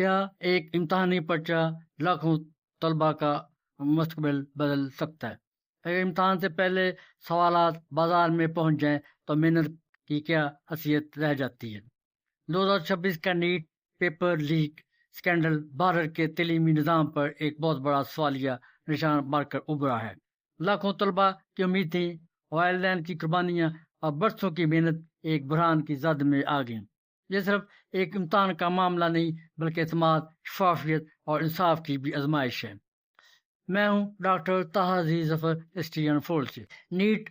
کیا ایک امتحانی پرچہ لاکھوں طلباء کا مستقبل بدل سکتا ہے؟ اگر امتحان سے پہلے سوالات بازار میں پہنچ جائیں تو محنت کی کیا حیثیت رہ جاتی ہے؟ 2026 کا NEET paper leak scandal Bharat کے تعلیمی نظام پر ایک بہت بڑا سوالیہ نشان بن کر ابھرا ہے۔ لاکھوں طلباء کی امیدیں، والدین کی قربانیاں اور برسوں کی محنت ایک بحران کی زد میں آ گئیں۔ یہ صرف ایک امتحان کا معاملہ نہیں بلکہ اعتماد، شفافیت اور انصاف کی بھی آزمائش ہے۔ میں ہوں doctor Tahir Aziz Zafar, history and fold سے۔ نیٹ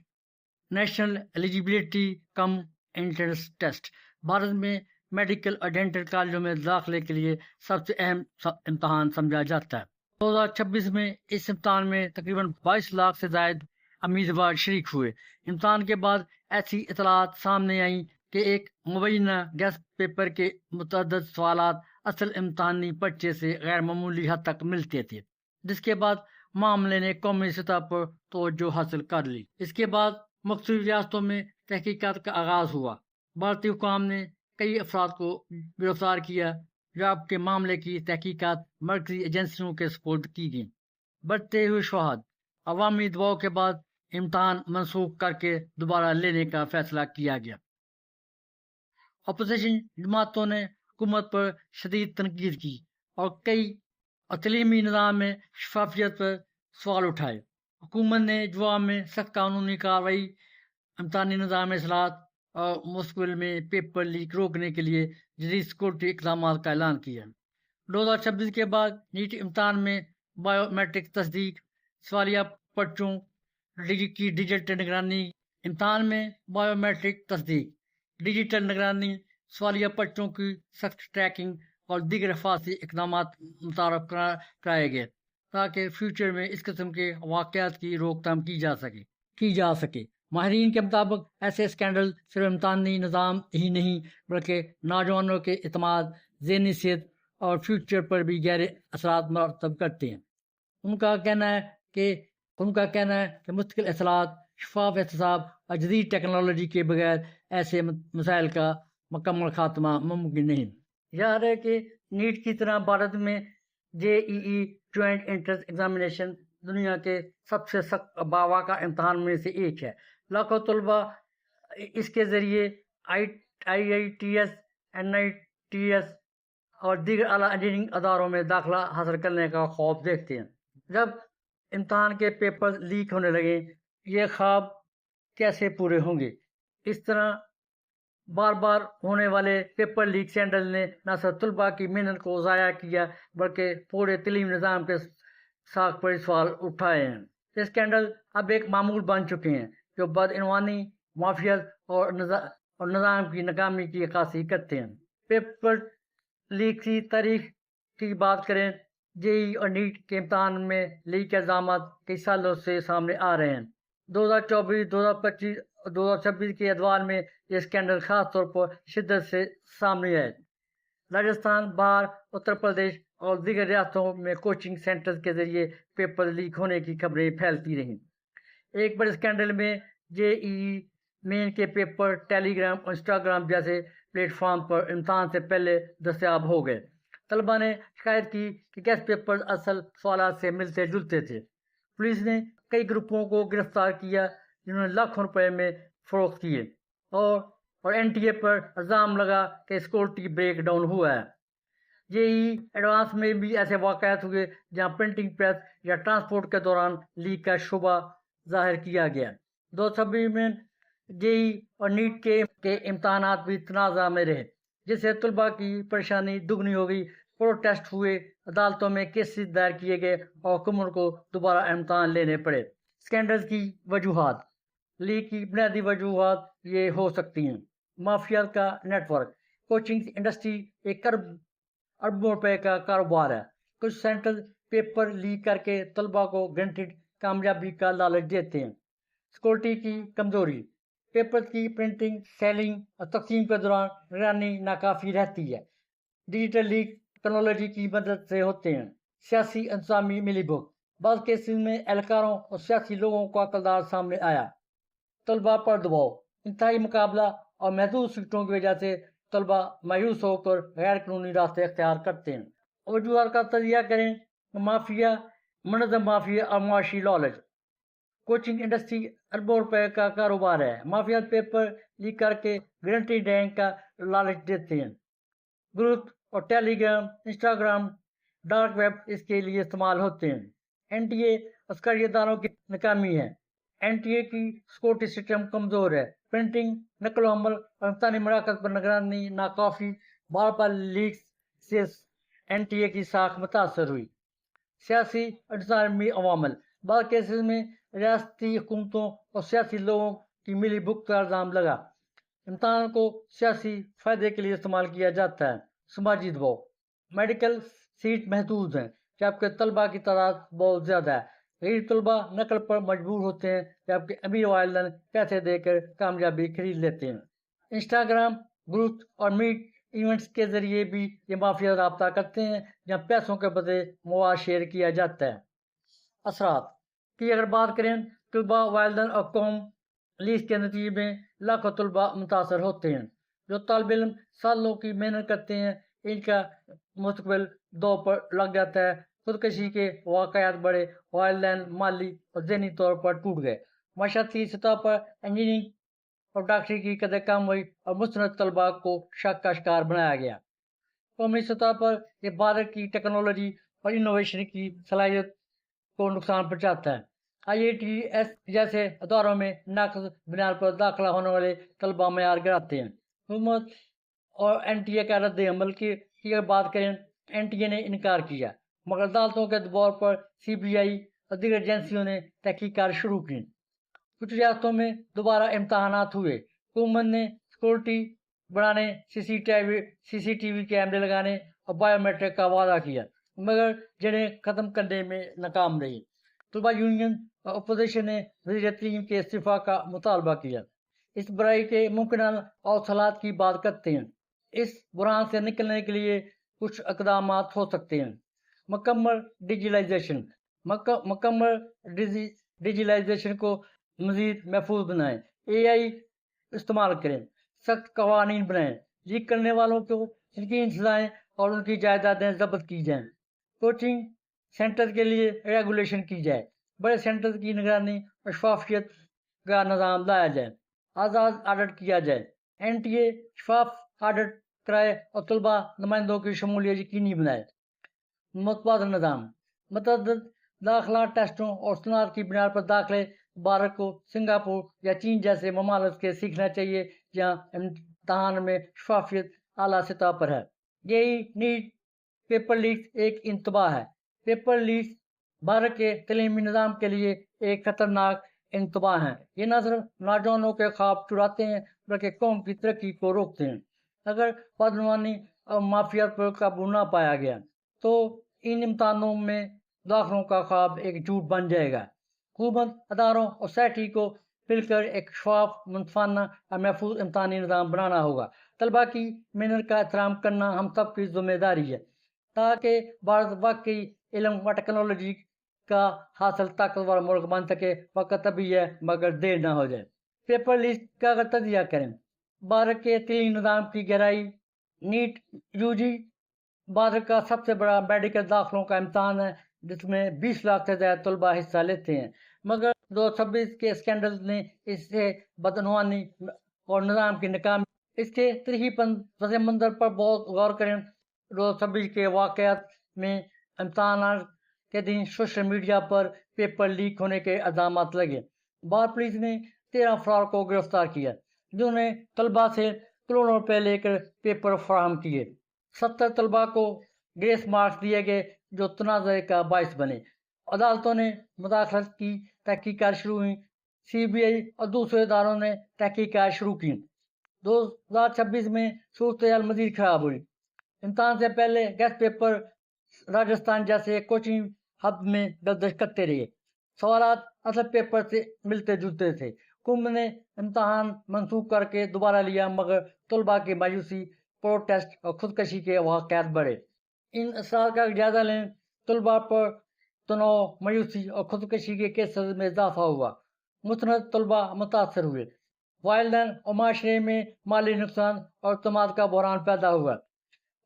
نیشنل ایلیجیبلٹی کم انٹرنس ٹیسٹ بھارت میں میڈیکل اور ڈینٹل کالجوں میں داخلے کے لیے سب سے اہم امتحان سمجھا جاتا ہے۔ 2026 میں اس امتحان میں تقریباً 22 لاکھ سے زائد امیدوار شریک ہوئے۔ امتحان کے بعد ایسی اطلاعات سامنے آئیں کہ ایک مبینہ گیسٹ پیپر کے متعدد سوالات اصل امتحانی پرچے سے غیر معمولی حد تک ملتے تھے، جس کے بعد معاملے نے قومی سطح پر توجہ حاصل کر لی۔ اس کے بعد مختلف ریاستوں میں تحقیقات کا آغاز ہوا۔ بھارتی حکام نے کئی افراد کو گرفتار کیا۔ جاب کے معاملے کی تحقیقات مرکزی ایجنسیوں کے سپرد کی گئی۔ بڑھتے ہوئے شواہد، عوامی دباؤ کے بعد امتحان منسوخ کر کے دوبارہ لینے کا فیصلہ کیا گیا۔ اپوزیشن جماعتوں نے حکومت پر شدید تنقید کی اور کئی تعلیمی نظام میں شفافیت پر سوال اٹھائے۔ حکومت نے جواب میں سخت قانونی کارروائی، امتحانی نظام اصلاحات اور مستقبل میں پیپر لیک روکنے کے لیے جدید سیکورٹی اقدامات کا اعلان کیا۔ 2026 کے بعد نیٹ امتحان میں بائیو میٹرک تصدیق، سوالیہ پرچوں کی ڈیجیٹل نگرانی۔ امتحان میں بائیو میٹرک تصدیق، ڈیجیٹل نگرانی، سوالیہ پرچوں کی سخت ٹریکنگ اور دیگر حفاظتی اقدامات متعارف کرائے گئے تاکہ فیوچر میں اس قسم کے واقعات کی روک تھام کی جا سکے۔ ماہرین کے مطابق ایسے اسکینڈل صرف امتحانی نظام ہی نہیں بلکہ نوجوانوں کے اعتماد، ذہنی صحت اور فیوچر پر بھی گہرے اثرات مرتب کرتے ہیں۔ ان کا کہنا ہے کہ مستقل اصلاحات، شفاف احتساب اور جدید ٹیکنالوجی کے بغیر ایسے مسائل کا مکمل خاتمہ ممکن نہیں۔ یاد ہے کہ نیٹ کی طرح بھارت میں JEE جوائنٹ انٹرنس ایگزامینیشن دنیا کے سب سے سخت باوقار امتحان میں سے ایک ہے۔ لاکھوں طلباء اس کے ذریعے IITS، NITS اور دیگر اعلیٰ انجینئرنگ اداروں میں داخلہ حاصل کرنے کا خواب دیکھتے ہیں۔ جب امتحان کے پیپر لیک ہونے لگے، یہ خواب کیسے پورے ہوں گے؟ اس طرح بار بار ہونے والے پیپر لیک اسکینڈل نے نہ صرف طلباء کی محنت کو ضائع کیا بلکہ پورے تعلیمی نظام کے ساکھ پر سوال اٹھائے ہیں۔ یہ اسکینڈل اب ایک معمول بن چکے ہیں جو بدعنوانی، معافیت اور نظام کی ناکامی کی عکاسی کرتے ہیں۔ پیپر لیک کی تاریخ کی بات کریں، JEE اور نیٹ کے امتحان میں لیک کے الزامات کئی سالوں سے سامنے آ رہے ہیں۔ 2024، 2025 اور 2026 کے ادوار میں یہ اسکینڈل خاص طور پر شدت سے سامنے آئے۔ راجستھان، بہار، اتر پردیش اور دیگر ریاستوں میں کوچنگ سینٹرز کے ذریعے پیپر لیک ہونے کی خبریں پھیلتی رہیں۔ ایک بڑے اسکینڈل میں JEE مین کے پیپر ٹیلی گرام اور انسٹاگرام جیسے پلیٹ فارم پر امتحان سے پہلے دستیاب ہو گئے۔ طلباء نے شکایت کی کہ گیسٹ پیپر اصل سوالات سے ملتے جلتے تھے۔ پولیس نے کئی گروپوں کو گرفتار کیا جنہوں نے لاکھوں روپے میں فروخت کیے اور NTA پر الزام لگا کہ سیکورٹی بریک ڈاؤن ہوا ہے۔ JEE ایڈوانس میں بھی ایسے واقعات ہوئے جہاں پرنٹنگ پریس یا ٹرانسپورٹ کے دوران لیک کا شبہ ظاہر کیا گیا۔ 2026 میں JEE اور نیٹ کے امتحانات بھی تنازع میں رہے، جس سے طلباء کی پریشانی دگنی ہو گئی۔ پروٹیسٹ ہوئے، عدالتوں میں کیسز دائر کیے گئے اور حکومت کو دوبارہ امتحان لینے پڑے۔ اسکینڈل کی وجوہات، لیک کی بنیادی وجوہات یہ ہو سکتی ہیں: مافیات کا نیٹ ورک، کوچنگ انڈسٹری ایک اربوں روپے کا کاروبار ہے۔ کچھ سینٹر پیپر لیک کر کے طلباء کو گارنٹیڈ کامیابی کا لالچ دیتے ہیں۔ سیکورٹی کی کمزوری، پیپر کی پرنٹنگ، سیلنگ اور تقسیم کے دوران نگرانی ناکافی رہتی ہے۔ ڈیجیٹل لیک ٹیکنالوجی کی مدد سے ہوتے ہیں۔ سیاسی انتظامی ملی بھگت، بعض کیسز میں اہلکاروں اور سیاسی لوگوں کا کردار سامنے آیا۔ طلباء پر دباؤ، انتہائی مقابلہ اور محدود سیٹوں کی وجہ سے طلباء مایوس ہو کر غیر قانونی راستے اختیار کرتے ہیں۔ وجوہات کا تجزیہ کریں۔ مافیا، منظم مافیا اور معاشی لالچ۔ کوچنگ انڈسٹری اربوں روپے کا کاروبار ہے۔ مافیا پیپر لیک کر کے گارنٹی رینک کا لالچ دیتے ہیں۔ گروپ اور ٹیلی گرام، انسٹاگرام، ڈارک ویب اس کے لیے استعمال ہوتے ہیں۔ این ٹی اے عسکری اداروں کی ناکامی ہے۔ این ٹی اے کی سیکورٹی سسٹم کمزور ہے۔ پرنٹنگ، نقل و حمل اور امتحانی مراکز پر نگرانی ناکافی۔ بار بار لیکس سے این ٹی اے کی ساکھ متاثر ہوئی۔ سیاسی اور انتظامی عوامل۔ بعض کیسز میں ریاستی حکومتوں اور سیاسی لوگوں کی ملی بھگت کا الزام لگا۔ امتحان کو سیاسی فائدے کے لیے استعمال کیا جاتا ہے۔ سماجی دباؤ۔ میڈیکل سیٹ محدود ہیں جبکہ طلباء کی تعداد بہت زیادہ ہے۔ غریب طلباء نقل پر مجبور ہوتے ہیں جبکہ امیر والدین پیسے دے کر کامیابی خرید لیتے ہیں۔ انسٹاگرام گروپ اور میٹ ایونٹس کے ذریعے بھی یہ مافیا رابطہ کرتے ہیں جہاں پیسوں کے بدلے مواد شیئر کیا جاتا ہے۔ اثرات کی اگر بات کریں، طلباء، والدین اور قوم، لیس کے نتیجے میں لاکھوں طلباء متاثر ہوتے ہیں۔ جو طالب علم سالوں کی محنت کرتے ہیں ان کا مستقبل دو پر لگ جاتا ہے۔ خودکشی کے واقعات بڑھے، والدین مالی اور ذہنی طور پر ٹوٹ گئے۔ معاشرتی سطح پر انجینئرنگ اور ڈاکٹری کی قدر کم ہوئی اور مستند طلباء کو شک کا شکار بنایا گیا۔ قومی سطح پر یہ بھارت کی ٹیکنالوجی اور انوویشن کی صلاحیت کو نقصان پہنچاتا ہے۔ آئی آئی ٹی ایس جیسے اداروں میں ناقص بنیاد پر داخلہ ہونے والے طلباء معیار گراتے ہیں۔ حکومت اور این ٹی اے کا رد عمل کی اگر بات کریں، این ٹی اے نے انکار کیا مگر عدالتوں کے دباؤ پر سی بی آئی اور دیگر ایجنسیوں نے تحقیقات شروع کی۔ کچھ ریاستوں میں دوبارہ امتحانات ہوئے۔ حکومت نے سیکورٹی بڑھانے، سی سی ٹی وی کیمرے لگانے اور بایو میٹرک کا وعدہ کیا مگر جنہیں ختم کرنے میں ناکام رہی۔ طلباء یونین اور اپوزیشن نے وزیر تعلیم کے استعفیٰ کا مطالبہ کیا۔ اس برائی کے ممکنہ اوصالات کی بات کرتے ہیں۔ اس بحران سے نکلنے کے لیے کچھ اقدامات ہو سکتے ہیں۔ مکمل ڈیجیٹلائزیشن۔ مکمل ڈیجیٹلائزیشن کو مزید محفوظ بنائیں۔ اے آئی استعمال کریں۔ سخت قوانین بنائیں۔ لیک کرنے والوں کو سنگین سزائیں اور ان کی جائیدادیں ضبط کی جائیں۔ کوچنگ سینٹر کے لیے ریگولیشن کی جائے۔ بڑے سینٹر کی نگرانی اور شفافیت کا نظام لایا جائے۔ آزاد آڈٹ کیا جائے۔ این ٹی اے شفاف آڈٹ کرائے اور طلباء نمائندوں کی شمولیت یقینی بنائے۔ متبادل نظام۔ متعدد داخلہ ٹیسٹوں اور صنعت کی بنیاد پر داخلے۔ بھارت کو سنگاپور یا چین جیسے ممالک سے سیکھنا چاہیے جہاں امتحان میں شفافیت اعلیٰ سطح پر ہے۔ یہی نیٹ پیپر لیک ایک انتباہ ہے۔ پیپر لیک بھارت کے تعلیمی نظام کے لیے ایک خطرناک انتباہ ہیں۔ یہ نہ صرف نوجوانوں کے خواب چراتے ہیں بلکہ قوم کی ترقی کو روکتے ہیں۔ اگر بدعنوانی اور مافیات پر قابو نہ پایا گیا تو ان امتحانوں میں داخلوں کا خواب ایک جھوٹ بن جائے گا۔ حکومت، اداروں اور سوسائٹی کو مل کر ایک شفاف، منصفانہ اور محفوظ امتحانی نظام بنانا ہوگا۔ طلباء کی محنت کا احترام کرنا ہم سب کی ذمہ داری ہے تاکہ بھارت واقعی علم و ٹیکنالوجی کا حاصل طاقتور ملک بن سکے۔ وقت ابھی ہے مگر دیر نہ ہو جائے۔ پیپر لیک کا اگر تجزیہ کریں، بھارت کے تعلیمی نظام کی گہرائی۔ نیٹ یو جی بھارت کا سب سے بڑا میڈیکل داخلوں کا امتحان ہے جس میں 20 لاکھ سے زیادہ طلباء حصہ لیتے ہیں مگر 2026 کے اسکینڈل نے اس سے بدعنوانی اور نظام کی ناکامی اس کے تاریخی پس منظر پر بہت غور کریں۔ 2026 کے واقعات میں امتحانات کے دن سوشل میڈیا پر پیپر لیک ہونے کے الزامات لگے۔ بھارت پولیس نے 13 افراد کو گرفتار کیا جنہوں نے طلباء سے کروڑوں روپے لے کر پیپر فراہم کیے۔ 70 طلباء کو گریس مارکس دیے گئے جو تنازع کا باعث بنے۔ عدالتوں نے مداخلت کی، تحقیقات شروع ہوئیں۔ سی بی آئی اور دوسرے اداروں نے تحقیقات شروع کی۔ 2026 میں صورتحال مزید خراب ہوئی۔ امتحان سے پہلے گیسٹ پیپر راجستھان جیسے کوچنگ ہب میں گردش کرتے رہے۔ سوالات اصل پیپر سے ملتے جلتے تھے۔ حکومت نے امتحان منسوخ کر کے دوبارہ لیا مگر طلباء کی مایوسی، پروٹیسٹ اور خودکشی کے واقعات بڑھے۔ ان اثرات کا جائزہ لیں۔ طلباء پر تناؤ، مایوسی اور خودکشی کے کیسز میں اضافہ ہوا۔ مستند طلباء متاثر ہوئے۔ والدین اور معاشرے میں مالی نقصان اور اعتماد کا بحران پیدا ہوا۔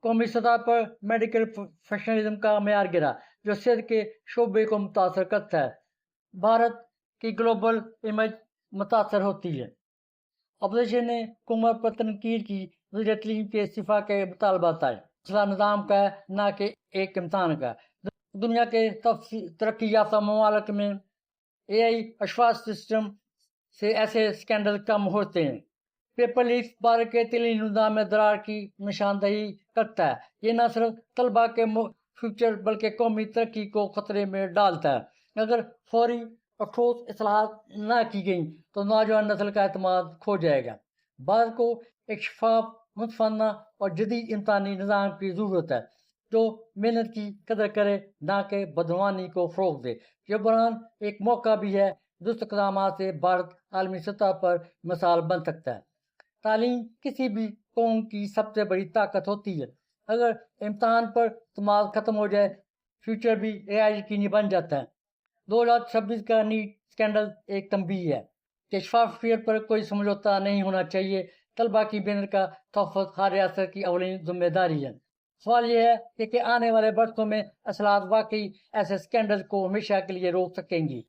قومی سطح پر میڈیکل پروفیشنلزم کا معیار گرا جو صحت کے شعبے کو متاثر کرتا ہے۔ بھارت کی گلوبل امیج متاثر ہوتی ہے۔ اپوزیشن نے حکومت پر تنقید کی، وزیر تعلیم کے استعفیٰ کے مطالبات آئے۔ مسئلہ نظام کا ہے نہ کہ ایک امتحان کا۔ دنیا کے ترقی یافتہ ممالک میں AI اشفاق سسٹم سے ایسے اسکینڈل کم ہوتے ہیں۔ پیپر لیکس بھارت کے تعلیمی نظام میں درار کی نشاندہی کرتا ہے۔ یہ نہ صرف طلباء کے فیوچر بلکہ قومی ترقی کو خطرے میں ڈالتا ہے۔ اگر فوری اور ٹھوس اصلاحات نہ کی گئیں تو نوجوان نسل کا اعتماد کھو جائے گا۔ بھارت کو ایک شفاف، متفانہ اور جدید امتحانی نظام کی ضرورت ہے جو محنت کی قدر کرے نہ کہ بدعنوانی کو فروغ دے۔ یہ بحران ایک موقع بھی ہے۔ درست اقدامات سے بھارت عالمی سطح پر مثال بن سکتا ہے۔ تعلیم کسی بھی قوم کی سب سے بڑی طاقت ہوتی ہے۔ اگر امتحان پر اعتماد ختم ہو جائے، فیوچر بھی AI یقینی بن جاتا ہے۔ 2026 کا نیٹ اسکینڈل ایک تنبیہ ہے کہ شفافیت پر کوئی سمجھوتہ نہیں ہونا چاہیے۔ طلباء کی محنت کا تحفظ ہر ریاست کی اولین ذمہ داری ہے۔ سوال یہ ہے کہ آنے والے برسوں میں اصلاحات واقعی ایسے اسکینڈل کو ہمیشہ کے لیے روک سکیں گی۔